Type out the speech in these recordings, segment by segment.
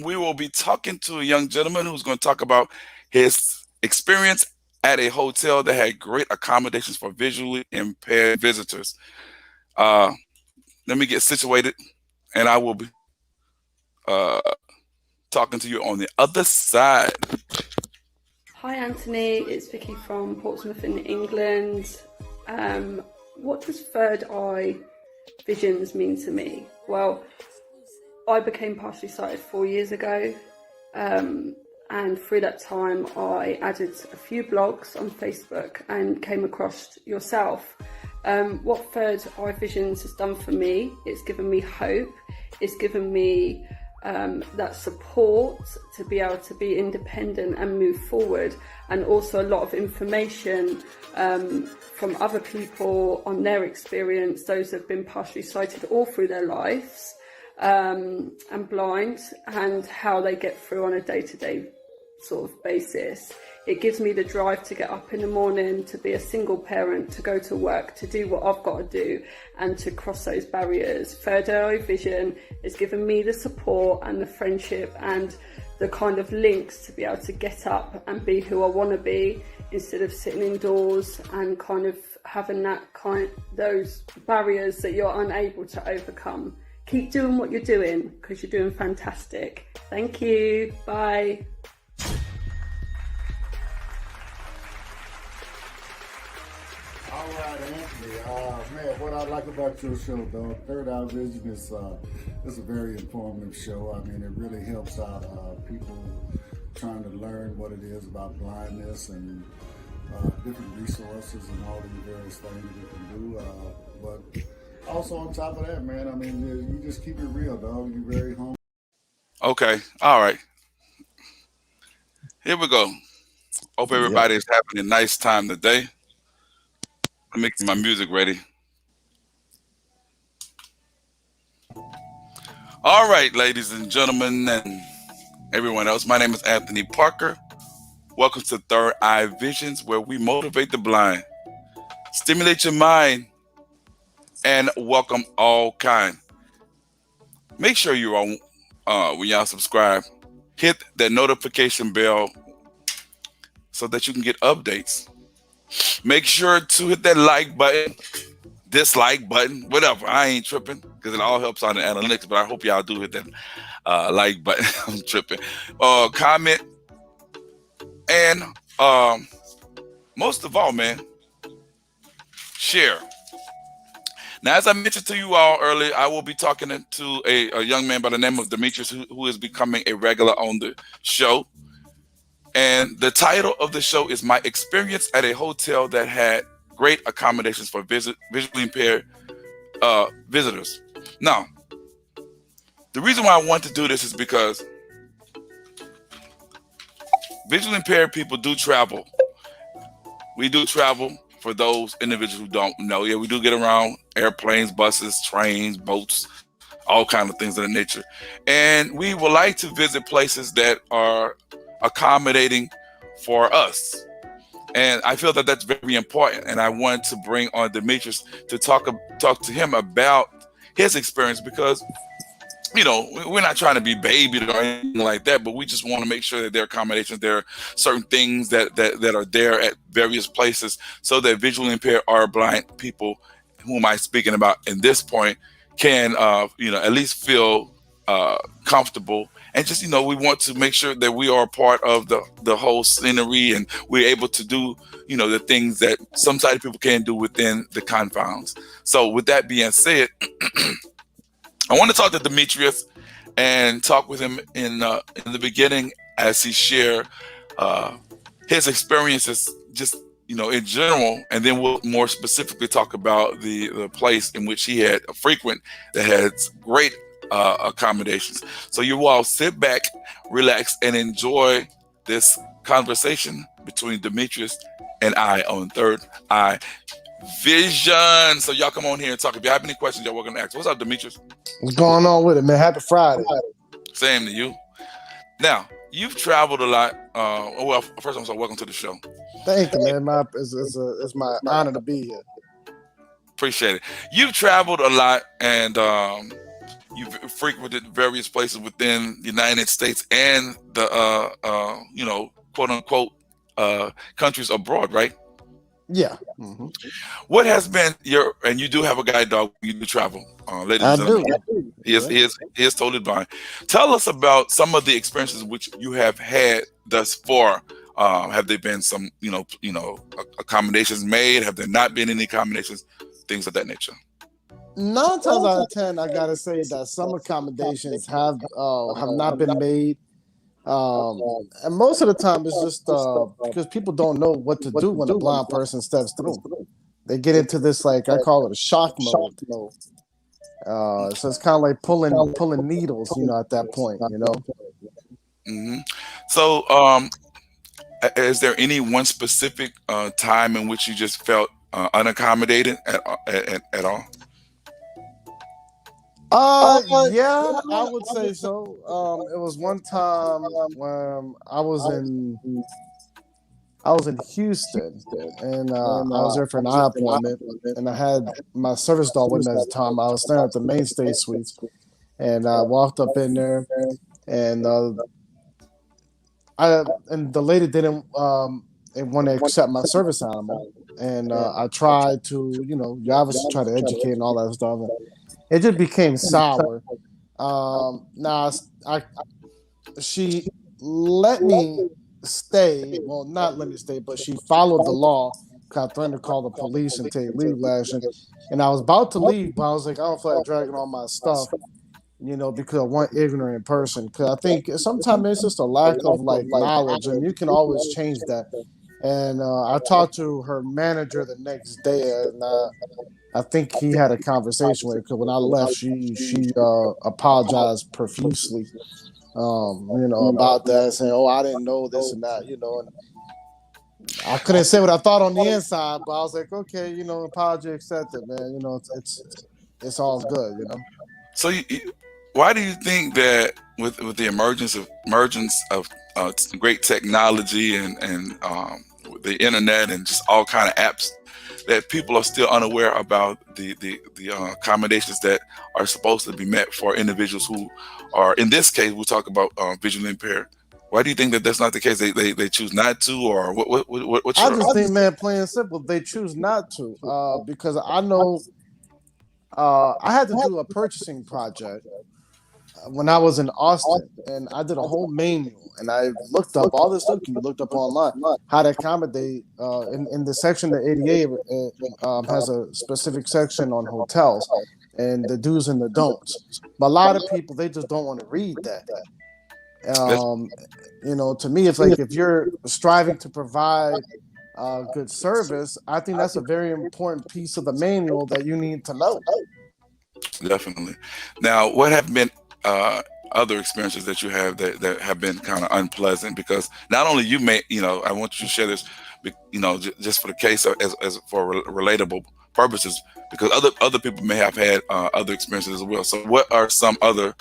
we will be talking to a young gentleman who's going to talk about his experience at a hotel that had great accommodations for visually impaired visitors. Uh, Let me get situated, and I will be uh, talking to you on the other side. Hi Anthony, it's Vicky from Portsmouth in England. What does third eye visions mean to me? Well, I became partially sighted 4 years ago, and through that time I added a few blogs on Facebook and came across yourself. What third eye visions has done for me, it's given me hope, it's given me that support to be able to be independent and move forward, and also a lot of information from other people on their experience, those who have been partially sighted all through their lives and blind, and how they get through on a day-to-day sort of basis. It gives me the drive to get up in the morning, to be a single parent, to go to work, to do what I've got to do, and to cross those barriers. Third eye vision has given me the support and the friendship and the kind of links to be able to get up and be who I want to be, instead of sitting indoors and kind of having those barriers that you're unable to overcome. Keep doing what you're doing, because you're doing fantastic. Thank you. Bye. All right, Anthony. Man, what I like about your show, though, Third Eye Vision is it's a very informative show. I mean, it really helps out people trying to learn what it is about blindness and different resources and all the various things we can do. But also on top of that, man, I mean, you just keep it real, dog. You're very humble. Okay, all right, here we go. Hope Yep. everybody is having a nice time today. Let me get my music ready. All right, ladies and gentlemen, and everyone else, my name is Anthony Parker. Welcome to Third Eye Visions, where we motivate the blind, stimulate your mind, and welcome all kind. Make sure you're on when y'all subscribe. Hit that notification bell so that you can get updates. Make sure to hit that like button, dislike button, whatever. I ain't tripping because it all helps on the analytics, but I hope y'all do hit that like button. I'm tripping. Comment, and most of all, man, share. Now, as I mentioned to you all earlier, I will be talking to a young man by the name of Demetrious, who is becoming a regular on the show. And the title of the show is My Experience at a Hotel That Had Great Accommodations for Visually Impaired Visitors. Now, the reason why I want to do this is because visually impaired people do travel. We do travel. For those individuals who don't know, yeah, we do get around airplanes, buses, trains, boats, all kinds of things of that nature. And we would like to visit places that are accommodating for us. And I feel that that's very important. And I want to bring on Demetrious to talk to him about his experience, because we're not trying to be babied or anything like that, but we just want to make sure that there are accommodations, there are certain things that are there at various places, so that visually impaired or blind people, whom I'm speaking about in this point, can at least feel comfortable. And just we want to make sure that we are a part of the whole scenery, and we're able to do the things that some sighted people can't do within the confines. So with that being said, I want to talk to Demetrious and talk with him in the beginning as he share his experiences, just in general, and then we'll more specifically talk about the place in which he had a frequent that has great accommodations. So you all sit back, relax, and enjoy this conversation between Demetrious and I on Third Eye Vision. So y'all come on here and talk. If you have any questions, y'all welcome to ask. What's up, Demetrious? What's going on with it, man? Happy Friday. Same to you. Now, you've traveled a lot. Well, first of all, welcome to the show. Thank you, man. It's my honor to be here. Appreciate it. You've traveled a lot, and you've frequented various places within the United States and the quote unquote countries abroad, right? Yeah. What has been and you do have a guide dog when you do travel, ladies I and gentlemen. do. He is totally blind. Tell us about some of the experiences which you have had thus far. Have there been some, accommodations made? Have there not been any accommodations? Things of that nature. 9 times out of 10, I gotta say that some accommodations have not been made. And most of the time it's just because people don't know what to do when a blind person steps through. They get into this, like, I call it a shock mode. So it's kind of like pulling needles, at that point, Hmm. So, is there any one specific time in which you just felt unaccommodated at all? Yeah, I would say so. It was one time when I was in Houston, and I was there for an eye appointment, and I had my service dog with me at the time. I was staying at the main stage suites, and I walked up in there, and the lady didn't want to accept my service animal, and I tried to, you obviously try to educate and all that stuff. And it just became sour. Now she let me stay. Well, not let me stay, but she followed the law. I threatened to call the police and take legal action. And I was about to leave, but I was like, I don't feel like dragging all my stuff, because of one ignorant person. Because I think sometimes it's just a lack of, like, knowledge, and you can always change that. And I talked to her manager the next day, and I think he had a conversation with her, because when I left, she apologized profusely, about that, saying, "Oh, I didn't know this and that," And I couldn't say what I thought on the inside, but I was like, okay, apology accepted, man. It's all good. So, why do you think that with the emergence of great technology and the internet and just all kind of apps, that people are still unaware about the accommodations that are supposed to be met for individuals who are, in this case, we'll talk about visually impaired? Why do you think that that's not the case? They choose not to, or what's I your... just think, man, plain and simple, they choose not to, because I know I had to do a purchasing project when I was in Austin, and I did a whole manual, and I looked up all this stuff can be looked up online, how to accommodate in the section, the ADA has a specific section on hotels and the do's and the don'ts. But a lot of people, they just don't want to read that. To me, it's like, if you're striving to provide good service, I think that's a very important piece of the manual that you need to know. Definitely. Now, what have been other experiences that you have that have been kind of unpleasant? Because not only you may, I want you to share this, just for the case of, as for relatable purposes, because other people may have had other experiences as well. So, what are some other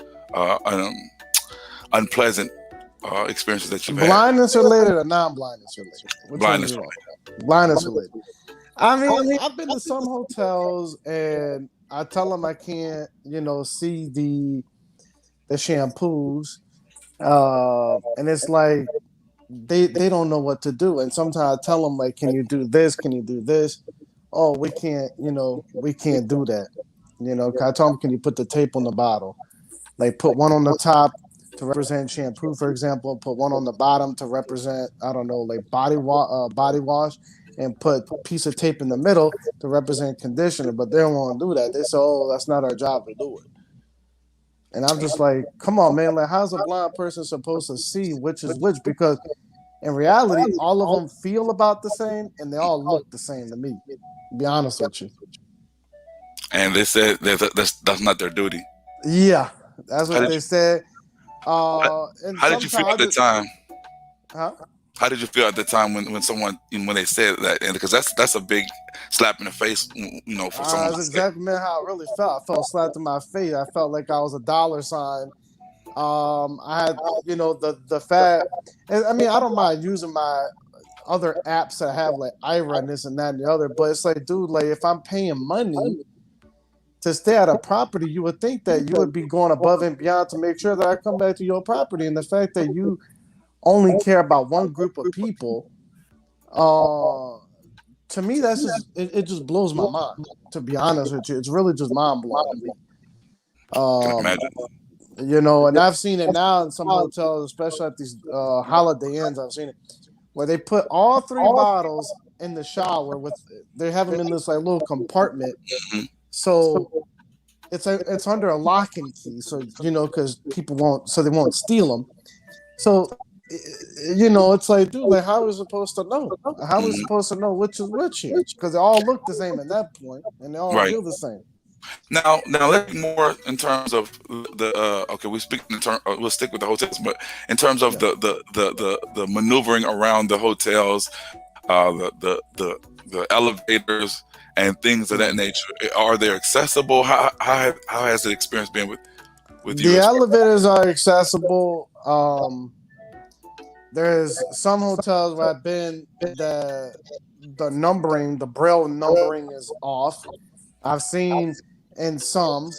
unpleasant experiences that you've had? Blindness related or non-blindness related? Blindness related. Blindness related. I mean, I've been to some hotels and I tell them I can't, see the shampoos, and it's like they don't know what to do. And sometimes I tell them, like, can you do this? Can you do this? Oh, we can't. We can't do that. 'Cause I tell them, can you put the tape on the bottle? Like, put one on the top to represent shampoo, for example. Put one on the bottom to represent, I don't know, like body wash, and put a piece of tape in the middle to represent conditioner. But they don't want to do that. They say, oh, that's not our job to do it. And I'm just like, come on, man. Like, how's a blind person supposed to see which is which? Because in reality, all of them feel about the same, and they all look the same to me, to be honest with you. And they said that's not their duty. Yeah, that's what they said. How did you feel at the time? Huh? How did you feel at the time when they said that? And because that's a big slap in the face, for someone. That's exactly how I really felt. I felt slapped in my face. I felt like I was a dollar sign. I had, the fact. And I mean, I don't mind using my other apps that have like Ira and this and that and the other, but it's like, dude, like, if I'm paying money to stay at a property, you would think that you would be going above and beyond to make sure that I come back to your property. And the fact that you only care about one group of people, uh, to me, that's just it just blows my mind. To be honest with you, it's really just mind blowing to me. Can Um, imagine. and I've seen it now in some hotels, especially at these Holiday Inns. I've seen it where they put all three bottles in the shower with they have them in this like little compartment, Mhm. so it's under a lock and key, so because people won't, so they won't steal them. So it's like, dude, like how are we supposed to know? How are we Mhm. supposed to know which is which here? Because they all look the same at that point, and they all Right. feel the same. Now let's be more in terms of the okay. We speak in term. We'll stick with the hotels, but in terms of Yeah. the maneuvering around the hotels, the elevators and things of that Mhm. nature. Are they accessible? How has the experience been with you The as far? elevators are accessible. There's some hotels where I've been that the numbering, the braille numbering is off. I've seen in some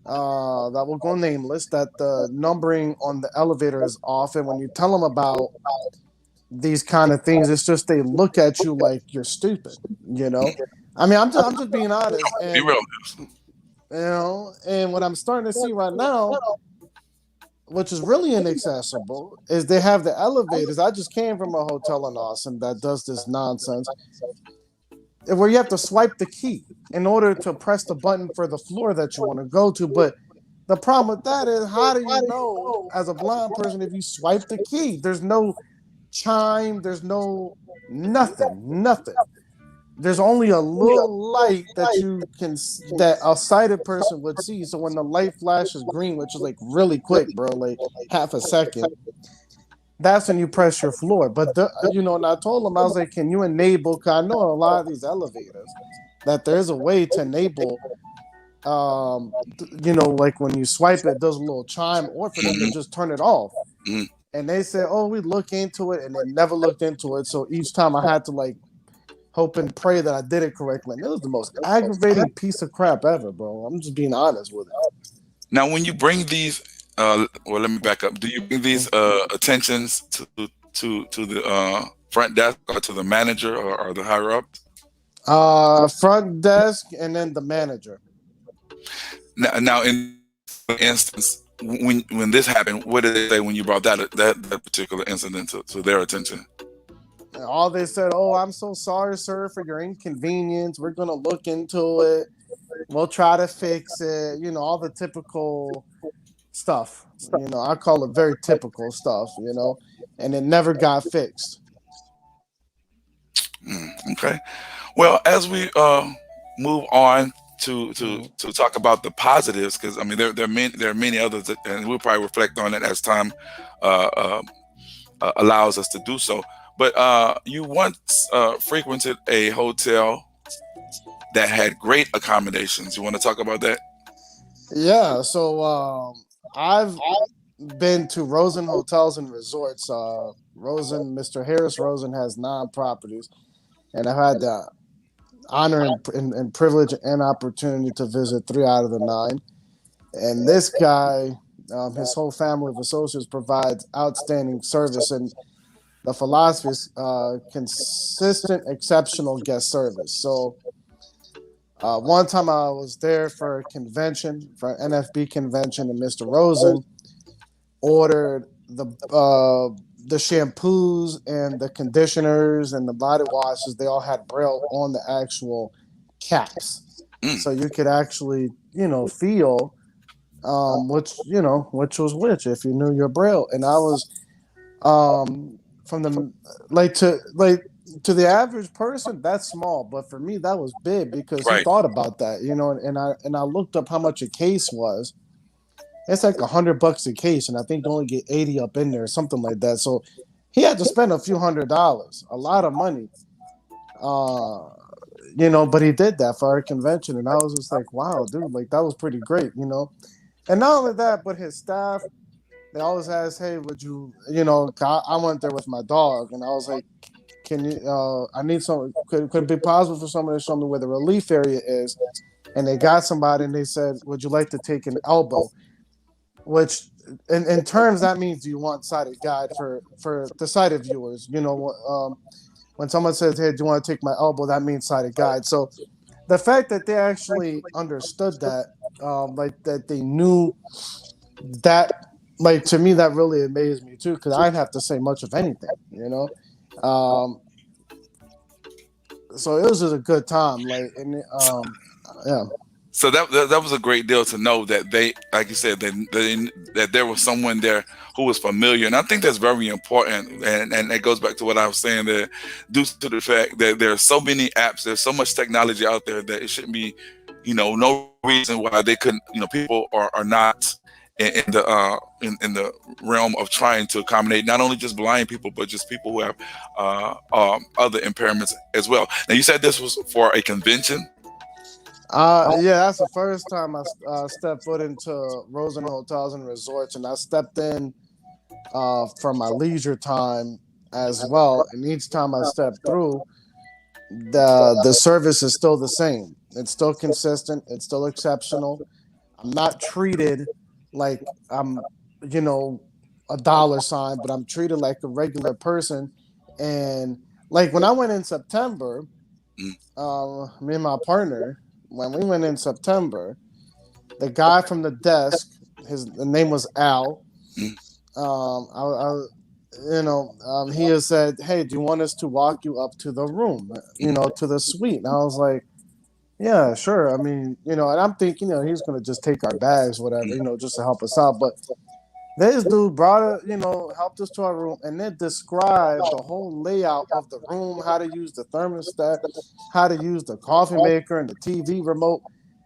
that will go nameless that the numbering on the elevator is off, and when you tell them about these kind of things, it's just they look at you like you're stupid. You know, I mean, I'm just being honest, Be and real. and what I'm starting to see right now, which is really inaccessible, is they have the elevators. I just came from a hotel in Austin that does this nonsense where you have to swipe the key in order to press the button for the floor that you want to go to. But the problem with that is, how do you know as a blind person if you swipe the key? There's no chime, there's no nothing. There's only a little light that that a sighted person would see. So when the light flashes green, which is like really quick, bro, like half a second, that's when you press your floor. But and I told them, I was like, can you enable? Cause I know a lot of these elevators that there's a way to enable. Like when you swipe it, it does a little chime, or for them to Mhm. just turn it off. Mhm. And they said, oh, we look into it, and they never looked into it. So each time I had to like hope and pray that I did it correctly. And it was the most aggravating piece of crap ever, bro. I'm just being honest with Now, when you bring these, well, let me back up. Do you bring these it. attentions to the front desk or to the manager or the higher up? Front desk and then the manager. Now, in instance, when this happened, what did they say when you brought that particular incident to their attention? And all they said, oh, I'm so sorry, sir, for your inconvenience. We're gonna look into it. We'll try to fix it. All the typical stuff. I call it very typical stuff. And it never got fixed. Okay. Well, as we move on Mhm. to talk about the positives, because I mean there are many others, and we'll probably reflect on it as time uh, uh, allows us to do so. But you once frequented a hotel that had great accommodations. You want to talk about that? Yeah. So I've been to Rosen Hotels and Resorts. Mr. Harris Rosen has 9 properties, and I've had the honor and privilege and opportunity to visit 3 out of the 9. And this guy, his whole family of associates provides outstanding service, and the philosophy is consistent, exceptional guest service. So one time I was there for a convention, for an NFB convention, and Mr. Rosen ordered the shampoos and the conditioners and the body washes. They all had braille on the actual caps, Mm, so you could actually feel which was which if you knew your braille. And I was from the to the average person that's small, but for me that was big because he right. thought about that. And I looked up how much a case was. It's like $100 a case, and I think they only get 80 up in there, something like that. So he had to spend a few $100s, a lot of money. Uh, but he did that for our convention, and I was just like, wow, dude, like that was pretty great. And not only that, but his staff, they always ask, hey, would you, I went there with my dog, and I was like, can you, I need some, could it be possible for someone to show me where the relief area is? and they got somebody and they said, "Would you like to take an elbow?" Which in terms that means you want sighted guide for the sighted viewers. When someone says, "Hey, do you want to take my elbow?" That means sighted guide. So the fact that they actually understood that, like that they knew that, like to me, that really amazed me too, because I didn't have to say much of anything. Um, so it was just a good time. Like, and yeah. So that was a great deal to know that they, like you said, that there was someone there who was familiar, and I think that's very important. And it goes back to what I was saying, that due to the fact that there are so many apps, there's so much technology out there, that it shouldn't be, no reason why they couldn't, people are not in the realm of trying to accommodate not only just blind people, but just people who have other impairments as well. Now, you said this was for a convention. Yeah, that's the first time I stepped foot into Rosen Hotels and Resorts, and I stepped in for my leisure time as well. And each time I stepped through, the service is still the same. It's still consistent. It's still exceptional. I'm not treated like I'm, a dollar sign, but I'm treated like a regular person. And like when I went in September, Mm, me and my partner, when we went in September, the guy from the desk, the name was Al. mm. He has said, "Hey, do you want us to walk you up to the room, to the suite?" And I was like, "Yeah, sure." I mean, and I'm thinking, he's gonna just take our bags, whatever, just to help us out. But this dude brought it, helped us to our room, and then described the whole layout of the room, how to use the thermostat, how to use the coffee maker and the TV remote.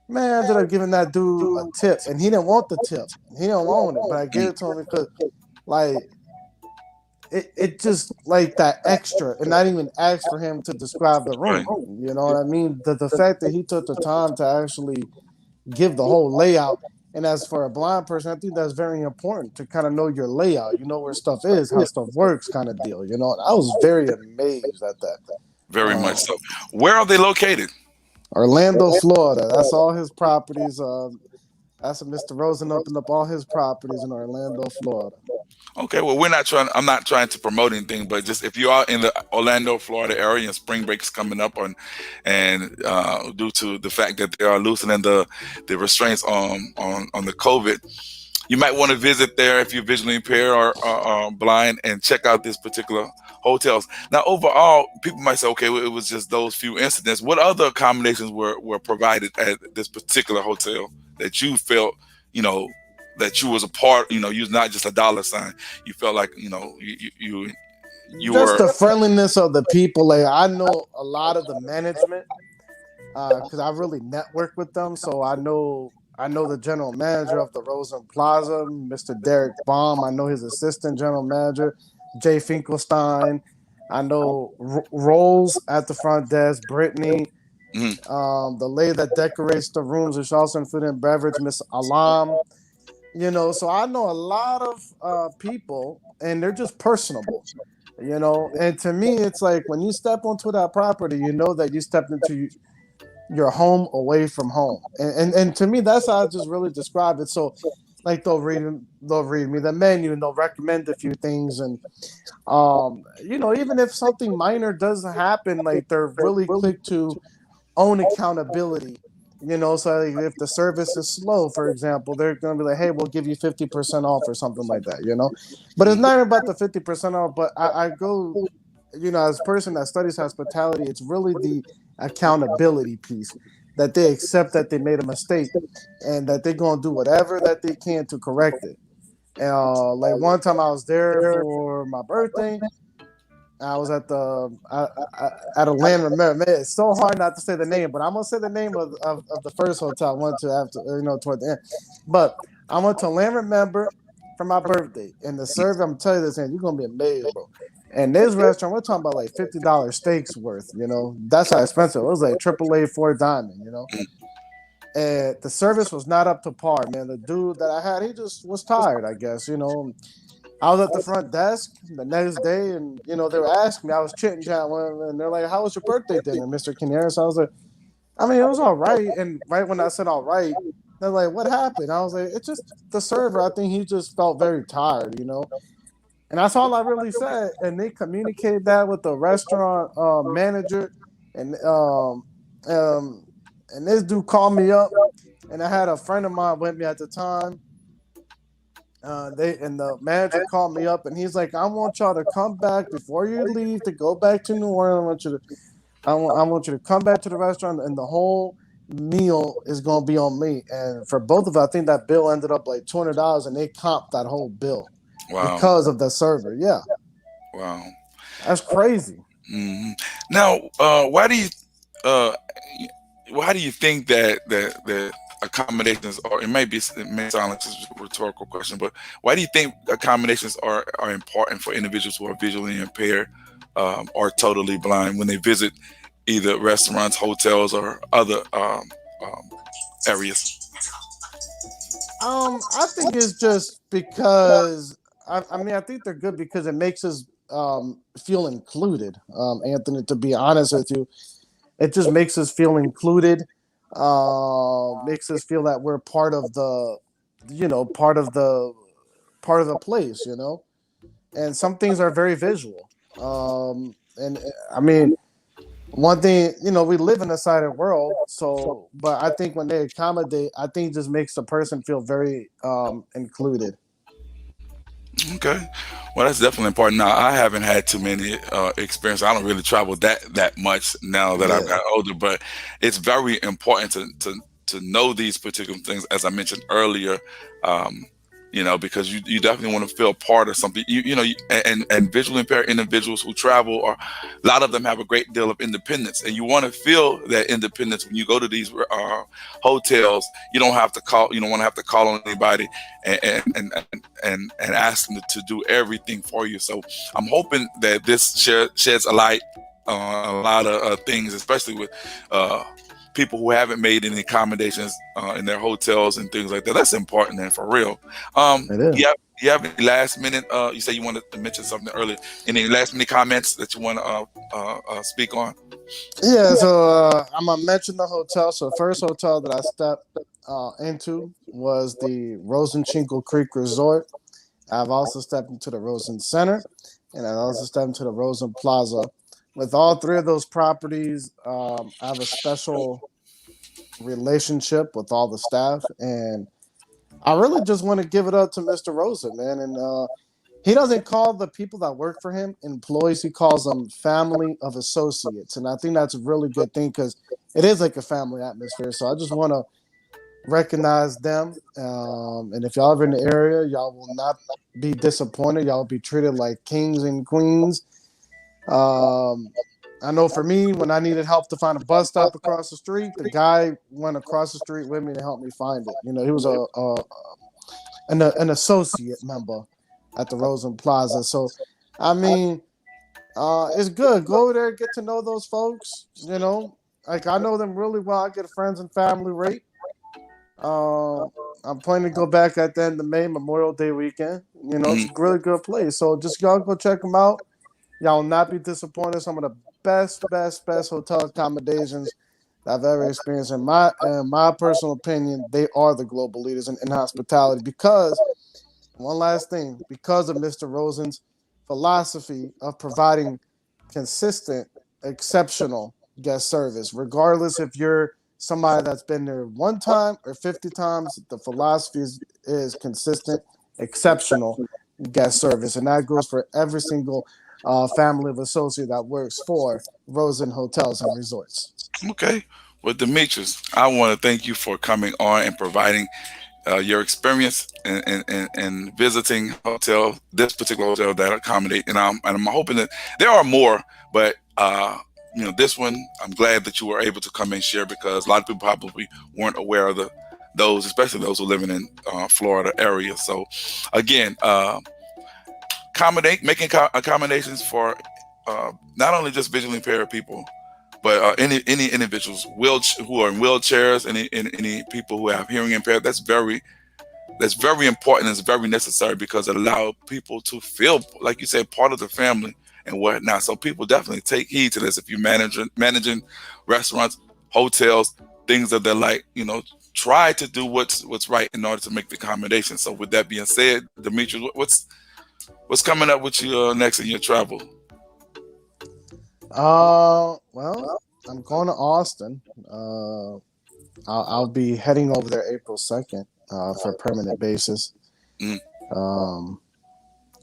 Man, I ended up giving that dude a tip, and he didn't want the tip. He didn't want it, but I gave it to him because, like, it just like that extra, and not even ask for him to describe the room. Right. You know what I mean? The fact that he took the time to actually give the whole layout. And as for a blind person, I think that's very important to kind of know your layout. You know where stuff is, how stuff works, kind of deal. And I was very amazed at that. Very much so. Where are they located? Orlando, Florida. That's all his properties. That's what Mr. Rosen opened up all his properties in Orlando, Florida. Okay, well, I'm not trying to promote anything, but just if you are in the Orlando, Florida area, and spring break is coming up, and due to the fact that they are loosening the restraints on the COVID, you might want to visit there if you're visually impaired or blind, and check out this particular hotels. Now, overall, people might say, okay, well, it was just those few incidents. What other accommodations were provided at this particular hotel that you felt, that you was a part, you was not just a dollar sign. You felt like, you Just were the friendliness of the people. Like, I know a lot of the management because I really network with them. So I know the general manager of the Rosen Plaza, Mr. Derek Baum. I know his assistant general manager, Jay Finkelstein. I know Rolls at the front desk, Brittany. The lady that decorates the rooms is also in food and beverage, Miss Alam. So I know a lot of people, and they're just personable. And to me, it's like when you step onto that property, you know that you stepped into your home away from home. And to me, that's how I just really describe it. So, like they'll read me the menu and they'll recommend a few things, and even if something minor doesn't happen, like they're really quick to own accountability. So like if the service is slow, for example, they're going to be like, "Hey, we'll give you 50% off," or something like that. But it's not even about the 50% off. But I go, as a person that studies hospitality, it's really the accountability piece, that they accept that they made a mistake and that they're going to do whatever that they can to correct it. Like one time I was there for my birthday. I was at at a land remember. Man, it's so hard not to say the name, but I'm gonna say the name of the first hotel I went to after, toward the end. But I went to Land Remember for my birthday, and the service, I'm telling you this, and you're gonna be amazed, bro. And this restaurant, we're talking about like $50 steaks worth. That's how expensive it was. Like AAA 4 Diamond. And the service was not up to par, man. The dude that I had, he just was tired, I guess. I was at the front desk the next day, and they were asking me. I was chit chatting with them, and they're like, "How was your birthday dinner, Mr. Canaris?" I was like, I mean, it was all right. And right when I said all right, they're like, "What happened?" I was like, "It's just the server. I think he just felt very tired, you know." And that's all I really said. And they communicated that with the restaurant manager, and um, and this dude called me up, and I had a friend of mine with me at the time. They and the manager called me up, and he's like, "I want y'all to come back before you leave to go back to New Orleans. I want you to come back to the restaurant, and the whole meal is gonna be on me." And for both of us, I think that bill ended up like $200, and they comped that whole bill Wow. because of the server. Yeah, Wow. that's crazy. Hmm. Now, why do you uh, why do you think that accommodations are? It may sound like this is a rhetorical question, but why do you think accommodations are important for individuals who are visually impaired or totally blind when they visit either restaurants, hotels, or other um, areas? I think it's just because I mean I think they're good because it makes us feel included. Anthony, to be honest with you, it just makes us feel included. Makes us feel that we're part of the, you know, part of the place, you know. And some things are very visual. And I mean, one thing, you know, we live in a sighted world, so but I think when they accommodate, I think it just makes the person feel very included. Okay, well, that's definitely important. Now, I haven't had too many experiences. I don't really travel that much now that I've Yeah, got older, but it's very important to know these particular things, as I mentioned earlier. Um, because you definitely want to feel part of something. And visually impaired individuals who travel, are a lot of them have a great deal of independence, and you want to feel that independence when you go to these hotels. You don't have to call. You don't want to have to call on anybody and and ask them to do everything for you. So I'm hoping that this sheds a light on a lot of things, especially with uh, people who haven't made any accommodations in their hotels and things like that. That's important, and for real. it is. You have any last minute? You said you wanted to mention something earlier. Any last minute comments that you want to speak on? Yeah, so I'm gonna mention the hotel. So the first hotel that I stepped into was the Rosenchingle Creek Resort. I've also stepped into the Rosen Center, and I also stepped into the Rosen Plaza. With all three of those properties, I have a special relationship with all the staff, and I really just want to give it up to Mr. Rosen, man. And he doesn't call the people that work for him employees; he calls them family of associates, and I think that's a really good thing because it is like a family atmosphere. So I just want to recognize them. And if y'all ever in the area, y'all will not be disappointed. Y'all will be treated like kings and queens. Um, I know for me, when I needed help to find a bus stop across the street, the guy went across the street with me to help me find it. You know, he was an associate member at the Rosen Plaza. So, I mean, it's good. Go over there, get to know those folks. You know, like I know them really well. I get a friends and family rate. Um, I'm planning to go back at the end of May, Memorial Day weekend. You know, it's a Mhm. really good place. So just y'all go check them out. Y'all will not be disappointed. Some of the best hotel accommodations that I've ever experienced. In my personal opinion, they are the global leaders in hospitality because one last thing, because of Mr. Rosen's philosophy of providing consistent, exceptional guest service, regardless if you're somebody that's been there one time or 50 times, the philosophy is consistent, exceptional guest service. And that goes for every single family of associate that works for Rosen Hotels and Resorts. Okay. Well, Demetrius, I want to thank you for coming on and providing your experience in visiting this particular hotel that accommodate, and I'm hoping that there are more, but this one, I'm glad that you were able to come and share because a lot of people probably weren't aware of those, especially those who living in Florida area. So, again, making accommodations for not only just visually impaired people, but any individuals who are in wheelchairs, any people who have hearing impaired. That's very important. It's very necessary because it allows people to feel, like you said, part of the family and whatnot. So people definitely take heed to this. If you're managing restaurants, hotels, things of that like, try to do what's right in order to make the accommodation. So with that being said, Demetrius, what's coming up with you next in your travel? Well, I'm going to Austin. I'll be heading over there April 2nd for a permanent basis. Mm.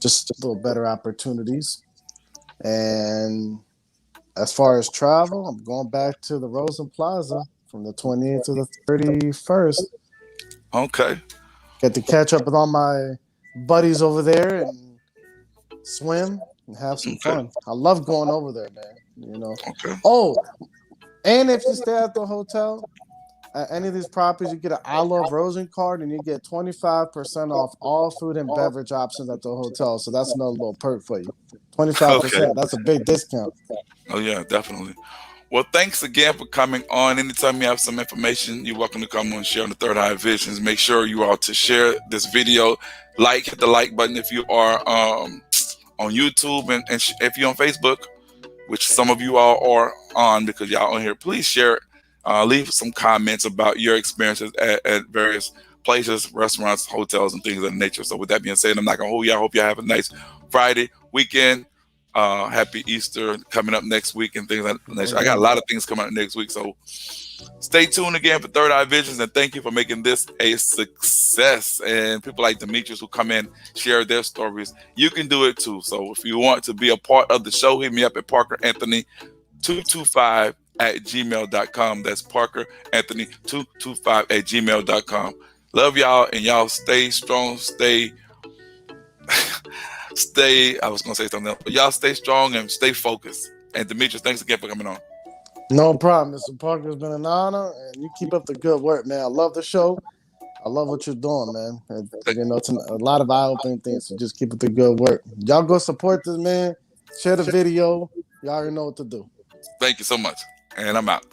Just a little better opportunities. And as far as travel, I'm going back to the Rosen Plaza from the 28th to the 31st. Okay. Get to catch up with all my buddies over there and swim and have some fun. I love going over there, man. Okay. Oh, and if you stay at the hotel, at any of these properties, you get an I Love Rosen card and you get 25% off all food and beverage options at the hotel. So that's another little perk for you. 25%. Okay. That's a big discount. Oh yeah, definitely. Well, thanks again for coming on. Anytime you have some information, you're welcome to come on and share on the Third Eye Visions. Make sure you are to share this video. Hit the like button if you are on YouTube, and if you're on Facebook, which some of you all are on because y'all on here. Please share it. Leave some comments about your experiences at various places, restaurants, hotels, and things of that nature. So with that being said, I'm not gonna hold y'all. I hope y'all have a nice Friday weekend. Happy Easter coming up next week and things like that. I got a lot of things coming up next week. So stay tuned again for Third Eye Visions, and thank you for making this a success. And people like Demetrious who come in, share their stories. You can do it too. So if you want to be a part of the show, hit me up at ParkerAnthony225@gmail.com. That's ParkerAnthony225@gmail.com. Love y'all, and y'all stay strong, I was gonna say something else, but y'all stay strong and stay focused. And Demetrious, thanks again for coming on. No problem, Mr. Parker. It's been an honor, and you keep up the good work, man. I love the show. I love what you're doing, man. And, it's a lot of eye-opening things, so just keep up the good work. Y'all go support this man. Share the video. Y'all already know what to do. Thank you so much, and I'm out.